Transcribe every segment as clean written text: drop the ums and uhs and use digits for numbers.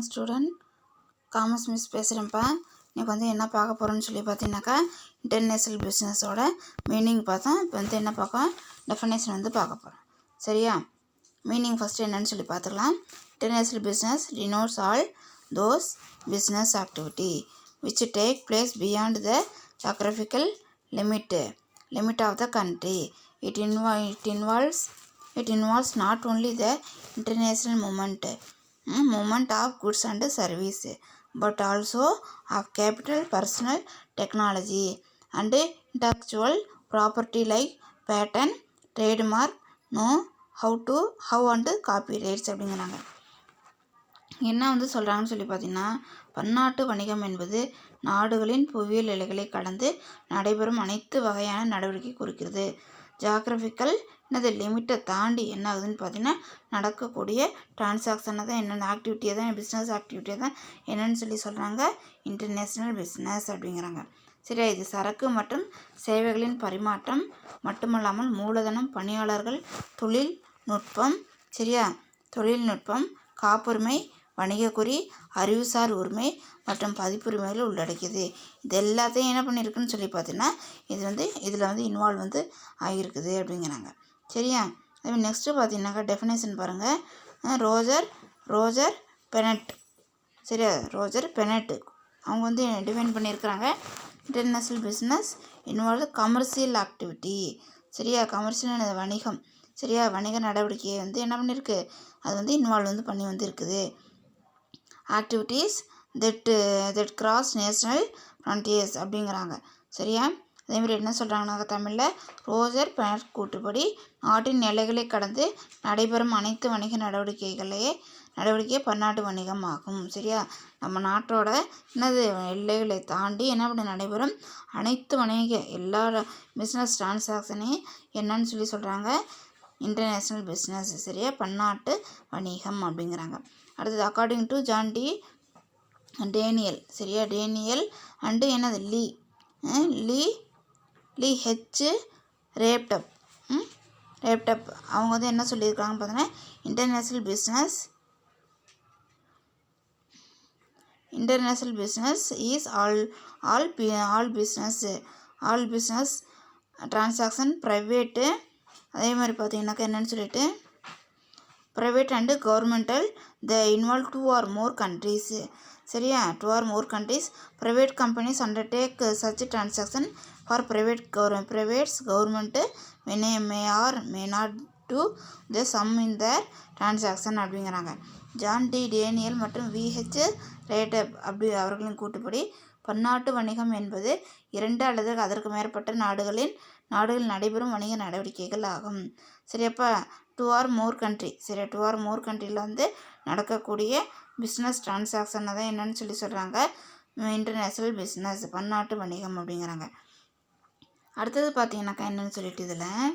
Student commerce miss பேசுகிறேன்ப்பா. இன்றைக்கி வந்து என்ன பார்க்க போகிறோன்னு சொல்லி பார்த்தீங்கன்னாக்கா இன்டர்நேஷ்னல் பிஸ்னஸோட மீனிங் பார்த்தோம். இப்போ வந்து என்ன பார்க்க டெஃபினேஷன் வந்து பார்க்க போகிறோம். சரியா? மீனிங் ஃபஸ்ட்டு என்னன்னு சொல்லி பார்த்துக்கலாம். International business denotes all those business activity which take place beyond the geographical limit of the country. It involves not only the international movement of goods and service, but also of capital, personal, technology and intellectual property like patent, trademark, how and copyrights அப்படிங்கிறாங்க. என்ன வந்து சொல்கிறாங்கன்னு சொல்லி பார்த்தீங்கன்னா, பன்னாட்டு வணிகம் என்பது நாடுகளின் புவியியல் எல்லைகளை கடந்து நடைபெறும் அனைத்து வகையான நடவடிக்கை குறிக்கிறது. ஜியாகிரபிக்கல் என்னது லிமிட்டை தாண்டி என்ன ஆகுதுன்னு பார்த்தீங்கன்னா நடக்கக்கூடிய டிரான்சாக்ஷனை தான் என்னென்ன ஆக்டிவிட்டியை தான் பிஸ்னஸ் ஆக்டிவிட்டியை தான் என்னென்னு சொல்லி சொல்கிறாங்க இன்டர்நேஷ்னல் பிஸ்னஸ் அப்படிங்கிறாங்க. சரியா? இது சரக்கு மற்றும் சேவைகளின் பரிமாற்றம் மட்டுமல்லாமல் மூலதனம், பணியாளர்கள், தொழில்நுட்பம், சரியா, தொழில்நுட்பம், காப்புரிமை, வணிகக்குறி, அறிவுசார் உரிமை மற்றும் பதிப்புரிமைகள் உள்ளடக்கியது. இது எல்லாத்தையும் என்ன பண்ணியிருக்குன்னு சொல்லி பார்த்தீங்கன்னா இதில் வந்து இன்வால்வ் வந்து ஆகியிருக்குது அப்படிங்கிறாங்க. சரியா? அதே நெக்ஸ்ட்டு பார்த்தீங்கன்னாக்கா டெஃபினேஷன் பாருங்கள். ரோஜர் பெனட், சரியா, ரோஜர் பெனட் அவங்க வந்து டிஃபைன் பண்ணியிருக்கிறாங்க. International business involve commercial activity, சரியா, கமர்ஷியல் வணிகம், சரியா, வணிக நடவடிக்கையை வந்து என்ன பண்ணியிருக்கு, அது வந்து இன்வால்வ் வந்து பண்ணி வந்து இருக்குது. Activities that cross national Frontiers அப்படிங்கிறாங்க. சரியா? அதேமாதிரி என்ன சொல்கிறாங்கன்னாக்க தமிழில் ரோஜர் பெனட் கூற்றுப்படி நாட்டின் எல்லைகளை கடந்து நடைபெறும் அனைத்து வணிக நடவடிக்கையே பன்னாட்டு வணிகம் ஆகும். சரியா? நம்ம நாட்டோட எல்லைகளை தாண்டி என்ன பண்ணி நடைபெறும் அனைத்து எல்லா பிஸ்னஸ் டிரான்சாக்ஷனையும் என்னன்னு சொல்லி சொல்கிறாங்க இன்டர்நேஷ்னல் பிஸ்னஸ், சரியா, பன்னாட்டு வணிகம் அப்படிங்கிறாங்க. அடுத்தது according to John T Daniel, சரியா, டேனியல் அண்டு என்னது லீ ஹெச் ரேப்டப் அவங்க வந்து என்ன சொல்லியிருக்காங்க பார்த்தீங்கன்னா international business is all business transaction private, அதே மாதிரி பார்த்தீங்கன்னாக்கா என்னன்னு சொல்லிட்டு private and governmental the involve 2 or more countries, சரியா, 2 or more countries. Private companies undertake such transaction for privates government may or may not to the some in the transaction அப்படிங்கிறாங்க. John T Daniel மற்றும் VH ரேட்டப் அவர்களின் கூட்டுப்படி பன்னாட்டு வணிகம் என்பது 2 அல்லது அதற்கு மேற்பட்ட நாடுகளில் நடைபெறும் வணிக நடவடிக்கைகள் ஆகும். சரியாப்பா? 2 or more country, சரியா, 2 or more countryயில் வந்து நடக்கக்கூடிய பிஸ்னஸ் டிரான்சாக்ஷனை தான் என்னன்னு சொல்லி சொல்கிறாங்க இன்டர்நேஷ்னல் பிஸ்னஸ், பன்னாட்டு வணிகம் அப்படிங்கிறாங்க. அடுத்தது பார்த்தீங்கன்னாக்கா என்னன்னு சொல்லிட்டு இதில்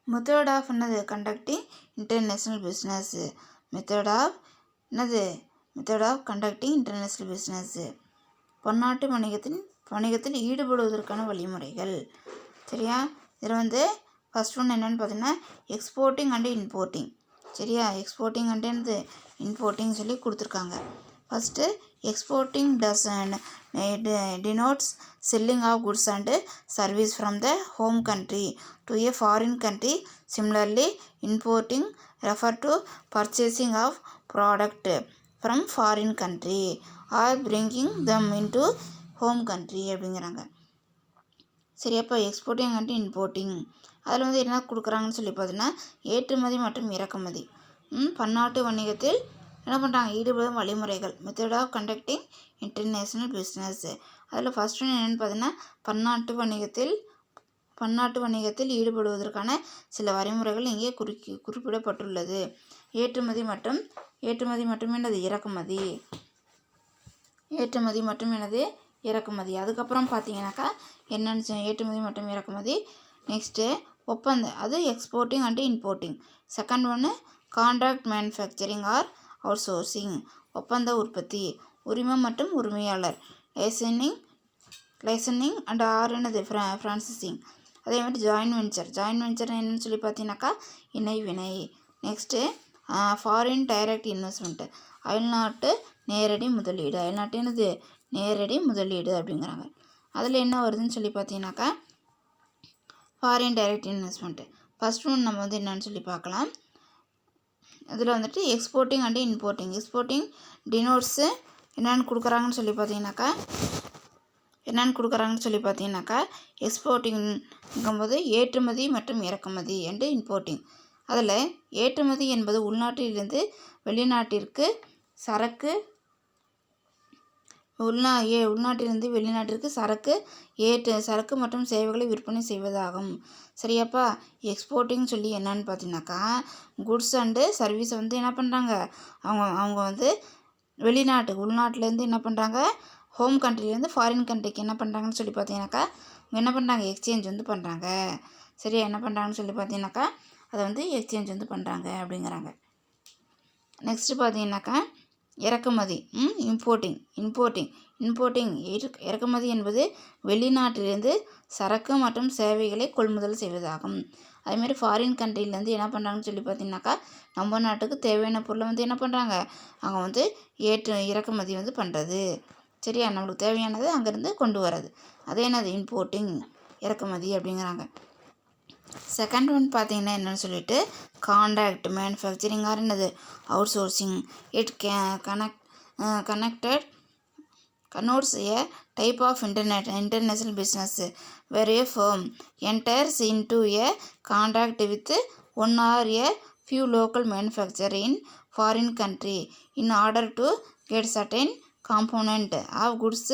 method of conducting international business, method of conducting international business, பன்னாட்டு வணிகத்தில் ஈடுபடுவதற்கான வழிமுறைகள். சரியா? இதில் வந்து ஃபஸ்ட் ஒன்று என்னென்னு பார்த்தீங்கன்னா எக்ஸ்போர்ட்டிங் அண்டு இம்போர்ட்டிங், சரியா, எக்ஸ்போர்ட்டிங் அண்டு இம்போர்ட்டிங் சொல்லி கொடுத்துருக்காங்க. First exporting denotes selling of goods and service from the home country to a foreign country. Similarly, importing refer to purchasing of product from foreign country or bringing them into home country அப்படிங்கிறாங்க. சரியாப்பா? Exporting and importing அதில் வந்து என்ன கொடுக்குறாங்கன்னு சொல்லி பார்த்தீங்கன்னா ஏற்றுமதி மற்றும் இறக்குமதி, பன்னாட்டு வணிகத்தில் என்ன பண்ணுறாங்க ஈடுபடும் வழிமுறைகள், method of conducting international business. அதில் ஃபஸ்ட் ஒன்று என்னென்னு பார்த்தீங்கன்னா பன்னாட்டு வணிகத்தில் ஈடுபடுவதற்கான சில வழிமுறைகள் இங்கே குறிப்பிடப்பட்டுள்ளது. ஏற்றுமதி மற்றும் இறக்குமதி. அதுக்கப்புறம் பார்த்தீங்கன்னாக்கா என்னென்னு ஏற்றுமதி மற்றும் இறக்குமதி. நெக்ஸ்ட்டு ஒப்பந்தம், அது எக்ஸ்போர்ட்டிங் அண்டு இம்போர்ட்டிங். செகண்ட் ஒன்று contract manufacturing R out sourcing, ஒப்பந்த உற்பத்தி. உரிமம் மற்றும் உரிமையாளர், லைசனிங் அண்ட் ஆர் ஃப்ரான்சிசிங். அதே மாதிரி ஜாயின்ட் வெஞ்சர் என்னன்னு சொல்லி பார்த்தீங்கன்னாக்கா இணை வினை. நெக்ஸ்ட்டு ஃபாரின் டைரக்ட் இன்வெஸ்ட்மெண்ட், அயல்நாட்டு நேரடி முதலீடு. அயல்நாட்டு என்னது நேரடி முதலீடு அப்படிங்கிறாங்க. அதில் என்ன வருதுன்னு சொல்லி பார்த்தீங்கன்னாக்கா foreign direct investment. First one நம்ம வந்து என்னன்னு சொல்லி பார்க்கலாம். இதில் வந்துட்டு எக்ஸ்போர்ட்டிங் அண்டு இம்போர்ட்டிங். எக்ஸ்போர்ட்டிங் டினோட்ஸு என்னென்னு கொடுக்குறாங்கன்னு சொல்லி பார்த்தீங்கன்னாக்கா எக்ஸ்போர்ட்டிங்கும்போது ஏற்றுமதி மற்றும் இறக்குமதி அண்டு இம்போர்ட்டிங். அதில் ஏற்றுமதி என்பது உள்நாட்டிலிருந்து வெளிநாட்டிற்கு சரக்கு உள்நாட்டிலிருந்து வெளிநாட்டிற்கு சரக்கு மற்றும் சேவைகளை விற்பனை செய்வதாகும். சரியாப்பா? எக்ஸ்போர்ட்டிங் சொல்லி என்னன்னு பார்த்தீங்கன்னாக்கா குட்ஸ் அண்டு சர்வீஸை வந்து என்ன பண்ணுறாங்க, அவங்க வந்து உள்நாட்டிலேருந்து என்ன பண்ணுறாங்க, ஹோம் கண்ட்ரிலேருந்து ஃபாரின் கண்ட்ரிக்கு என்ன பண்ணுறாங்கன்னு சொல்லி பார்த்தீங்கன்னாக்கா என்ன பண்ணுறாங்க, எக்ஸ்சேஞ்ச் வந்து பண்ணுறாங்க. சரியா? என்ன பண்ணுறாங்கன்னு சொல்லி பார்த்தீங்கன்னாக்கா அதை வந்து எக்ஸ்சேஞ்ச் வந்து பண்ணுறாங்க அப்படிங்கிறாங்க. நெக்ஸ்ட்டு பார்த்தீங்கன்னாக்கா இறக்குமதி. இம்போர்ட்டிங் இறக்குமதி என்பது வெளிநாட்டிலிருந்து சரக்கு மற்றும் சேவைகளை கொள்முதல் செய்வதாகும். அதேமாதிரி ஃபாரின் கண்ட்ரிலேருந்து என்ன பண்ணுறாங்கன்னு சொல்லி பார்த்தீங்கன்னாக்கா நம்ம நாட்டுக்கு தேவையான பொருளை வந்து என்ன பண்ணுறாங்க, அவங்க வந்து இறக்குமதி வந்து பண்ணுறது. சரியா? நம்மளுக்கு தேவையானது அங்கேருந்து கொண்டு வர்றது. அதே என்னது இம்போர்ட்டிங் இறக்குமதி அப்படிங்கிறாங்க. செகண்ட் ஒன் பார்த்தீங்கன்னா என்னென்னு சொல்லிட்டு கான்ட்ராக்ட் மேனுஃபேக்சரிங் ஆர் என்னது out sourcing. It connotes a type of international business where a firm enters into a contract with one or a few local manufacturers in foreign country in order to get certain component of goods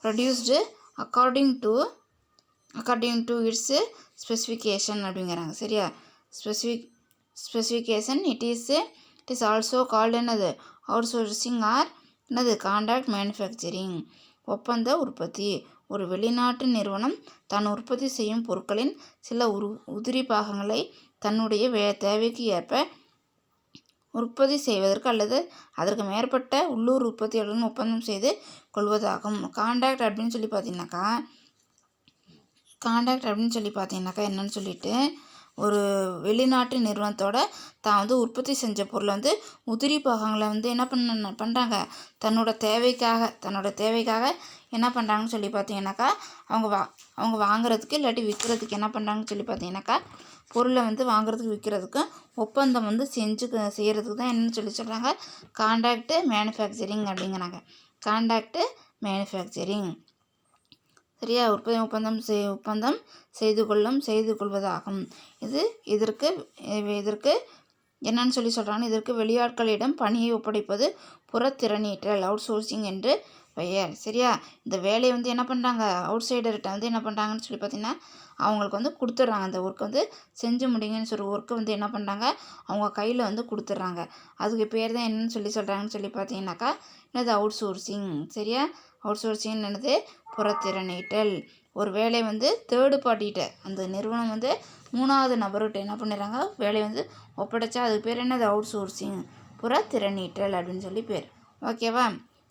produced according to its specification அப்படிங்கிறாங்க. சரியா? Specification. It is also called என்னது out sourcing R என்னது contract manufacturing. ஒப்பந்த உற்பத்தி. ஒரு வெளிநாட்டு நிறுவனம் தான் உற்பத்தி செய்யும் பொருட்களின் சில உதிரி பாகங்களை தன்னுடைய தேவைக்கு ஏற்ப உற்பத்தி செய்வதற்கு அல்லது அதற்கு மேற்பட்ட உள்ளூர் உற்பத்தியாளர்களுடன் ஒப்பந்தம் செய்து கொள்வதாகும். கான்ட்ராக்ட் அப்படின்னு சொல்லி பார்த்தீங்கன்னாக்கா என்னன்னு சொல்லிட்டு ஒரு வெளிநாட்டு நிறுவனத்தோட தான் வந்து உற்பத்தி செஞ்ச பொருளை வந்து உதிரி பாகங்களை வந்து என்ன பண்ணுறாங்க, தன்னோட தேவைக்காக என்ன பண்ணுறாங்கன்னு சொல்லி பார்த்தீங்கன்னாக்கா அவங்க வாங்குறதுக்கு இல்லாட்டி விற்கிறதுக்கு என்ன பண்ணுறாங்கன்னு சொல்லி பார்த்தீங்கன்னாக்கா பொருளை வந்து வாங்குறதுக்கு விற்கிறதுக்கும் ஒப்பந்தம் வந்து செய்கிறதுக்கு தான் என்னன்னு சொல்கிறாங்க கான்ட்ராக்ட் மேனுஃபேக்சரிங் அப்படிங்கிறாங்க. Contract manufacturing. சரியா? ஒப்பந்தம் செய்து கொள்வதாகும். இதற்கு என்னன்னு சொல்லி சொல்கிறாங்கன்னா இதற்கு வெளியாட்களிடம் பணியை ஒப்படைப்பது புறத்திறனீட்டல் அவுட் சோர்சிங் என்று பெயர். சரியா? இந்த வேலையை வந்து என்ன பண்ணுறாங்க, அவுட் சைடர்கிட்ட வந்து என்ன பண்ணுறாங்கன்னு சொல்லி பார்த்தீங்கன்னா அவங்களுக்கு வந்து கொடுத்துட்றாங்க. அந்த ஒர்க்கை வந்து செஞ்சு முடிங்கன்னு சொல்லி ஒர்க்கை வந்து என்ன பண்ணுறாங்க அவங்க கையில் வந்து கொடுத்துட்றாங்க. அதுக்கு பேர் தான் என்னன்னு சொல்கிறாங்கன்னு சொல்லி பார்த்தீங்கன்னாக்கா என்னது அவுட் சோர்சிங். சரியா? அவுட் சோர்சிங் என்னது புறத்திறனீட்டல். ஒரு வேலையை வந்து தேர்டு பார்ட்டிகிட்ட அந்த நிறுவனம் வந்து மூணாவது நபர்கிட்ட என்ன பண்ணிடுறாங்க வேலையை வந்து ஒப்படைச்சா அதுக்கு பேர் என்னது அவுட் சோர்சிங் புறத்திறனீட்டல் அப்படின்னு சொல்லி பேர். ஓகேவா?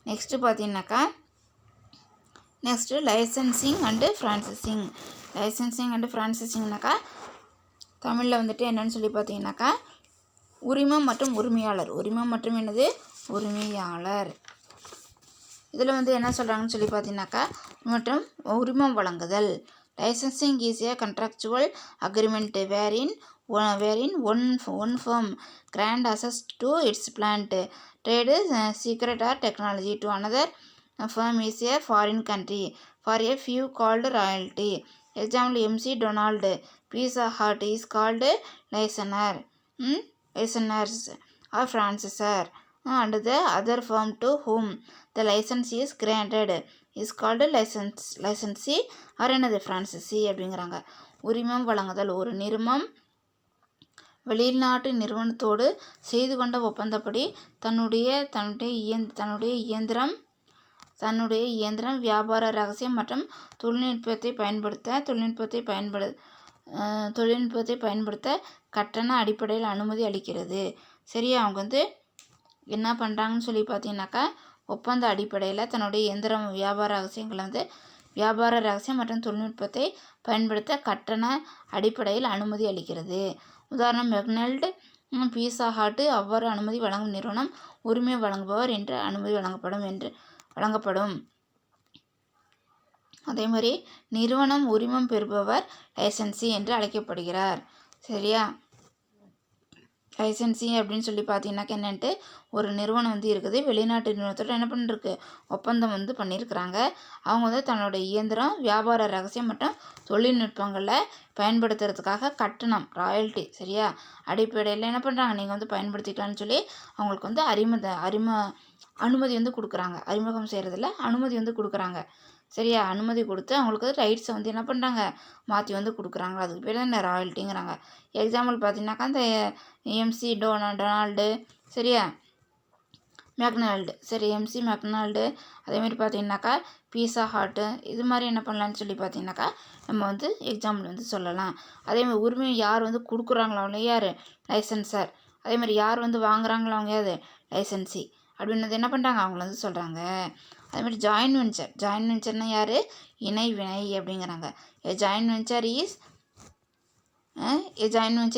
நெக்ஸ்ட்டு பார்த்தீங்கன்னாக்கா லைசன்சிங் அண்டு ஃப்ரான்சைசிங்னாக்கா தமிழில் வந்துட்டு என்னன்னு சொல்லி பார்த்தீங்கன்னாக்கா உரிமம் மற்றும் உரிமையாளர். உரிமையாளர். இதில் வந்து என்ன சொல்கிறாங்கன்னு சொல்லி பார்த்தீங்கன்னாக்கா மற்றும் உரிமம் வழங்குதல். Licensing is a contractual agreement wherein one firm grant access to its plant, trade secret or technology to another firm is a foreign country for a few called royalty. Example, MC Donald Pizza Hut is called licensors or franchisor, and the other firm to whom the license is granted is called licensee or another franchisee அப்படிங்கிறாங்க. உரிமம் வழங்குதல். ஒரு நிறுவனம் வெளிநாட்டு நிறுவனத்தோடு செய்து கொண்ட ஒப்பந்தப்படி தன்னுடைய இயந்திரம் வியாபார ரகசியம் மற்றும் தொழில்நுட்பத்தை பயன்படுத்த கட்டண அடிப்படையில் அனுமதி அளிக்கிறது. சரியா? அவங்க வந்து என்ன பண்ணுறாங்கன்னு சொல்லி பார்த்தீங்கன்னாக்கா ஒப்பந்த அடிப்படையில் தன்னுடைய வியாபார ரகசியம் மற்றும் தொழில்நுட்பத்தை பயன்படுத்த கட்டண அடிப்படையில் அனுமதி அளிக்கிறது. உதாரணம், மெக்டொனால்டு பீஸா ஹாட்டு அவ்வாறு அனுமதி வழங்கும் நிறுவனம் உரிமை வழங்குபவர் என்று அனுமதி வழங்கப்படும். அதே மாதிரி நிறுவனம் உரிமம் பெறுபவர் லைசன்சி என்று அழைக்கப்படுகிறார். சரியா? லைசன்சி அப்படின்னு சொல்லி பார்த்தீங்கன்னாக்க என்னன்ட்டு ஒரு நிறுவனம் இருக்குது, வெளிநாட்டு நிறுவனத்தோட என்ன பண்ணிருக்கு, ஒப்பந்தம் பண்ணியிருக்கிறாங்க. அவங்க தன்னோட இயந்திரம், வியாபார ரகசியம் மற்றும் தொழில்நுட்பங்களை பயன்படுத்துறதுக்காக கட்டணம், ராயல்ட்டி, சரியா, அடிப்படையில் என்ன பண்ணுறாங்க, நீங்கள் பயன்படுத்திக்கலாம்னு சொல்லி அவங்களுக்கு அனுமதி கொடுக்குறாங்க. அறிமுகம் செய்கிறதுல அனுமதி கொடுக்குறாங்க. சரியா? அனுமதி கொடுத்து அவங்களுக்கு ரைட்ஸை என்ன பண்ணுறாங்க, மாற்றி கொடுக்குறாங்க. அதுக்கு பேர் தான் ராயல்ட்டிங்கிறாங்க. எக்ஸாம்பிள் பார்த்தீங்கன்னாக்கா இந்த எம்சி டொனால்டு, சரியா, மெக்டொனால்டு, சரி, எம்சி மெக்டொனால்டு, அதேமாதிரி பார்த்தீங்கன்னாக்கா பீஸா ஹாட்டு, இது மாதிரி என்ன பண்ணலான்னு சொல்லி பார்த்தீங்கன்னாக்கா நம்ம எக்ஸாம்பிள் சொல்லலாம். அதேமாதிரி உரிமையை யார் கொடுக்குறாங்களோ அவங்க யார், லைசன்சர். அதேமாதிரி யார் வாங்குறாங்களோ அவங்க யார், லைசன்சி அப்படின்னது என்ன பண்ணுறாங்க, அவங்கள சொல்கிறாங்க. அதேமாதிரி ஜாயின்ட் வெஞ்சர்னா யார், இணை வினை அப்படிங்கிறாங்க. A joint venture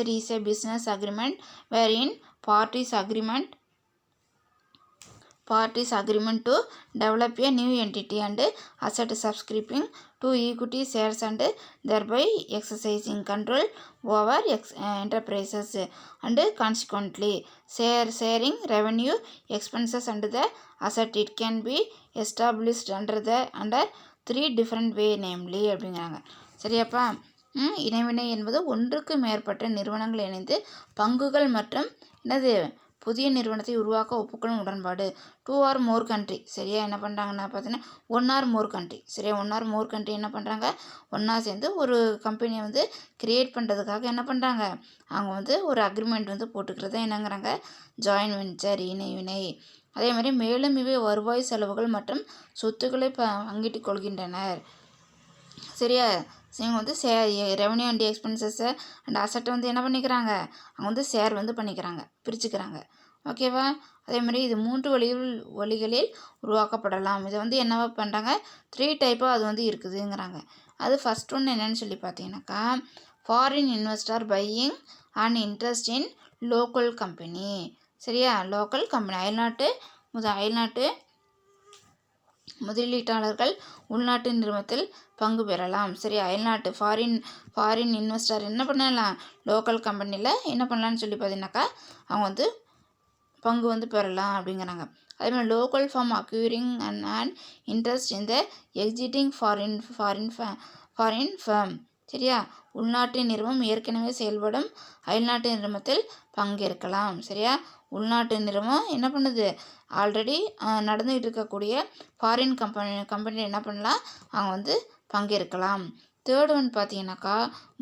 is a business agreement wherein parties agreement to develop a new entity and asset subscribing to equity shares and thereby exercising control over enterprises and consequently sharing revenue expenses and the asset. It can be established under 3 different way, namely அப்படிங்கிறாங்க. சரியாப்பா? இணைவினை என்பது ஒன்றுக்கு மேற்பட்ட நிறுவனங்கள் இணைந்து பங்குகள் மற்றும் புதிய நிறுவனத்தை உருவாக்க ஒப்புக்கொள்ளும் உடன்பாடு. 2 or more country, சரியா, என்ன பண்ணுறாங்கன்னா பார்த்தீங்கன்னா 1 or more country, சரியா, 1 or more country என்ன பண்ணுறாங்க, ஒன்றா சேர்ந்து ஒரு கம்பெனியை கிரியேட் பண்ணுறதுக்காக என்ன பண்ணுறாங்க, அவங்க ஒரு அக்ரிமெண்ட் போட்டுக்கிறத என்னங்கிறாங்க, ஜாயின்ட் வெஞ்சர், இணைவினை. அதே மாதிரி மேலும் இவை வருவாய் செலவுகள் மற்றும் சொத்துக்களை பங்கிட்டுக் கொள்கின்றனர். சரியா? இவங்க ரெவன்யூ அண்ட் எக்ஸ்பென்சஸ்ஸை அண்ட் அசட்டை என்ன பண்ணிக்கிறாங்க, அவங்க ஷேர் பண்ணிக்கிறாங்க, பிரிச்சுக்கிறாங்க. ஓகேவா? அதே மாதிரி இது 3 வழிகளில் உருவாக்கப்படலாம். இதை என்னவா பண்ணுறாங்க, 3 டைப்பாக அது இருக்குதுங்கிறாங்க. அது ஃபர்ஸ்ட் ஒன்று என்னன்னு சொல்லி பார்த்தீங்கன்னாக்கா, foreign investor buying and interest in local company. சரியா? லோக்கல் கம்பெனி, அயல்நாட்டு முதலீட்டாளர்கள் உள்நாட்டு நிறுவனத்தில் பங்கு பெறலாம். சரி, அயல்நாட்டு ஃபாரின் இன்வெஸ்டர் என்ன பண்ணலாம், லோக்கல் கம்பெனியில் என்ன பண்ணலான்னு சொல்லி பார்த்தீங்கன்னாக்கா அவங்க பங்கு பெறலாம் அப்படிங்கிறாங்க. அதேமாதிரி local firm acquiring and interest in the existing foreign firm. சரியா? உள்நாட்டு நிறுவனம் ஏற்கனவே செயல்படும் அயல்நாட்டு நிறுவனத்தில் பங்கேற்கலாம். சரியா? உள்நாட்டு நிறுவனம் என்ன பண்ணுது, ஆல்ரெடி நடந்துகிட்டு இருக்கக்கூடிய ஃபாரின் கம்பெனியில் என்ன பண்ணலாம், அவங்க பங்கேற்கலாம். தேர்ட் ஒன் பார்த்தீங்கன்னாக்கா,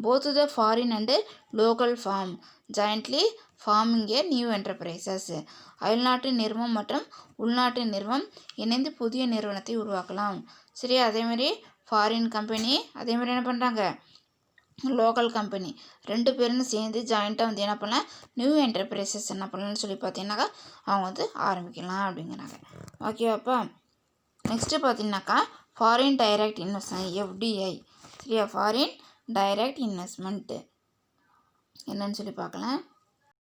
both the foreign and local firm jointly forming a new enterprises. அயல்நாட்டு நிறுவனம் மற்றும் உள்நாட்டு நிறுவனம் இணைந்து புதிய நிறுவனத்தை உருவாக்கலாம். சரியா? அதேமாதிரி ஃபாரின் கம்பெனி, அதேமாதிரி என்ன பண்ணுறாங்க, லோக்கல் கம்பெனி, 2 பேரும் சேர்ந்து ஜாயிண்ட்டாக என்ன பண்ணலாம், நியூ என்டர்பிரைசஸ் என்ன பண்ணலாம்னு சொல்லி பார்த்தீங்கன்னாக்கா அவங்க ஆரம்பிக்கலாம் அப்படிங்கிறாங்க. ஓகேவாப்பா? நெக்ஸ்ட்டு பார்த்தீங்கன்னாக்கா ஃபாரின் டைரக்ட் இன்வெஸ்ட்மெண்ட், எஃப்டிஐ. சரியா? ஃபாரின் டைரக்ட் இன்வெஸ்ட்மெண்ட்டு என்னன்னு சொல்லி பார்க்கலாம்.